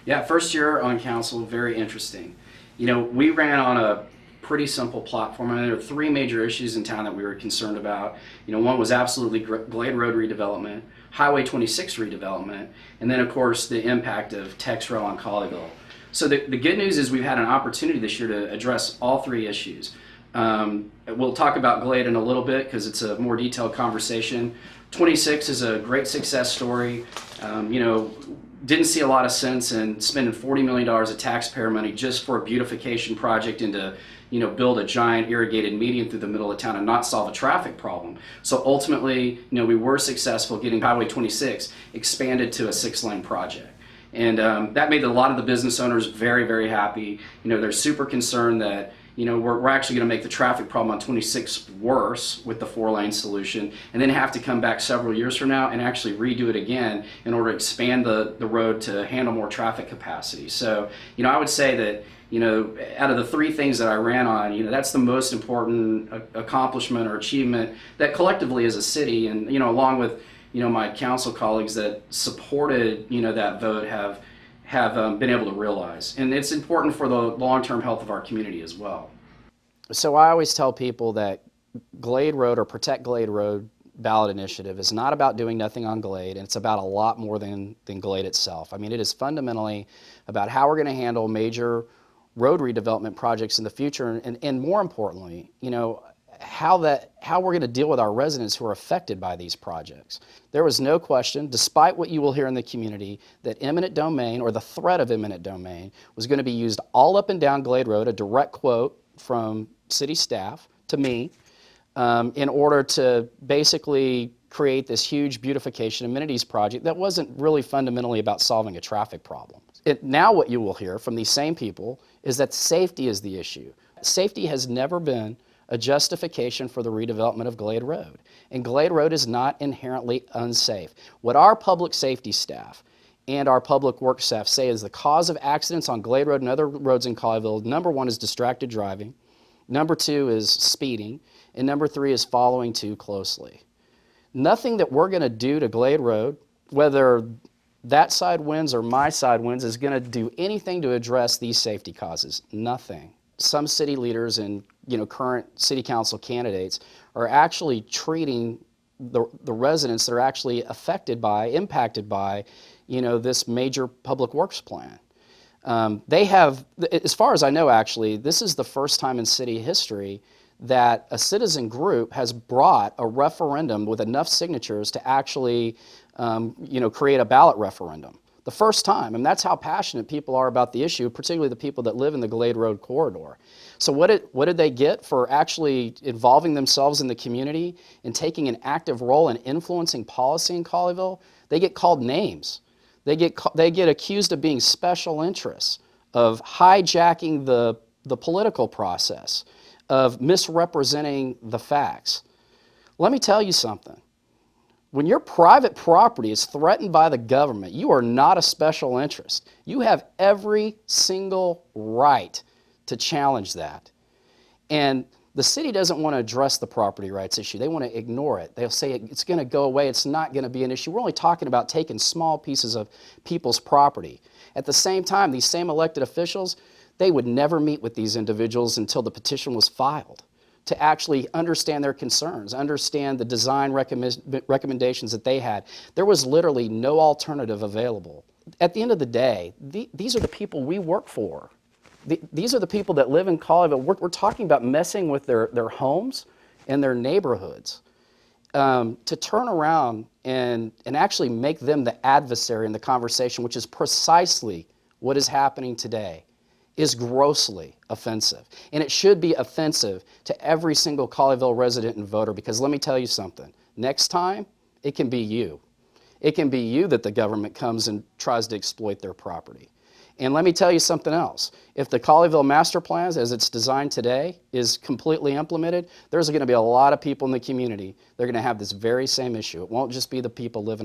Yeah, first year on council, very interesting. You know, we ran on a pretty simple platform, and there are three major issues in town that we were concerned about. You know, one was absolutely Glade Road redevelopment, Highway 26 redevelopment, and then of course the impact of Tex Row on Colleyville. So the good news is we've had an opportunity this year to address all three issues. We'll talk about Glade in a little bit because it's a more detailed conversation. 26 is a great success story. You know, didn't see a lot of sense in spending $40 million of taxpayer money just for a beautification project and to, you know, build a giant irrigated median through the middle of town and not solve a traffic problem. So ultimately, you know, we were successful getting Highway 26 expanded to a 6-lane project. And that made a lot of the business owners very, very happy. You know, they're super concerned that, you know, we're actually going to make the traffic problem on 26 worse with the 4-lane solution, and then have to come back several years from now and actually redo it again in order to expand the road to handle more traffic capacity. So, you know, I would say that, you know, out of the three things that I ran on, you know, that's the most important accomplishment or achievement that collectively as a city, and, you know, along with, you know, my council colleagues that supported, you know, that vote have been able to realize. And it's important for the long-term health of our community as well. So I always tell people that Glade Road or Protect Glade Road ballot initiative is not about doing nothing on Glade, and it's about a lot more than Glade itself. I mean, it is fundamentally about how we're going to handle major road redevelopment projects in the future, and more importantly, you know, how we're going to deal with our residents who are affected by these projects. There was no question, despite what you will hear in the community, that eminent domain or the threat of eminent domain was going to be used all up and down Glade Road, a direct quote from city staff to me, in order to basically create this huge beautification amenities project that wasn't really fundamentally about solving a traffic problem. Now what you will hear from these same people is that safety is the issue. Safety has never been a justification for the redevelopment of Glade Road. And Glade Road is not inherently unsafe. What our public safety staff and our public works staff say is the cause of accidents on Glade Road and other roads in Colleyville, number one is distracted driving, number two is speeding, and number three is following too closely. Nothing that we're going to do to Glade Road, whether that side wins or my side wins, is going to do anything to address these safety causes. Nothing. Some city leaders and, you know, current city council candidates are actually treating the residents that are actually impacted by, you know, this major public works plan. They have, as far as I know, actually, this is the first time in city history that a citizen group has brought a referendum with enough signatures to actually, you know, create a ballot referendum. The first time, and that's how passionate people are about the issue, particularly the people that live in the Glade Road corridor. So what did they get for actually involving themselves in the community and taking an active role in influencing policy in Colleyville? They get called names. They get accused of being special interests, of hijacking the political process, of misrepresenting the facts. Let me tell you something. When your private property is threatened by the government, you are not a special interest. You have every single right to challenge that. And the city doesn't want to address the property rights issue. They want to ignore it. They'll say it's going to go away. It's not going to be an issue. We're only talking about taking small pieces of people's property. At the same time, these same elected officials, they would never meet with these individuals until the petition was filed, to actually understand their concerns, understand the design recommendations that they had. There was literally no alternative available. At the end of the day, these are the people we work for. These are the people that live in Colleyville. We're talking about messing with their homes and their neighborhoods. To turn around and actually make them the adversary in the conversation, which is precisely what is happening today, is grossly offensive. And it should be offensive to every single Colleyville resident and voter, because let me tell you something. Next time, it can be you. It can be you that the government comes and tries to exploit their property. And let me tell you something else. If the Colleyville Master Plans, as it's designed today, is completely implemented, there's going to be a lot of people in the community that are going to have this very same issue. It won't just be the people living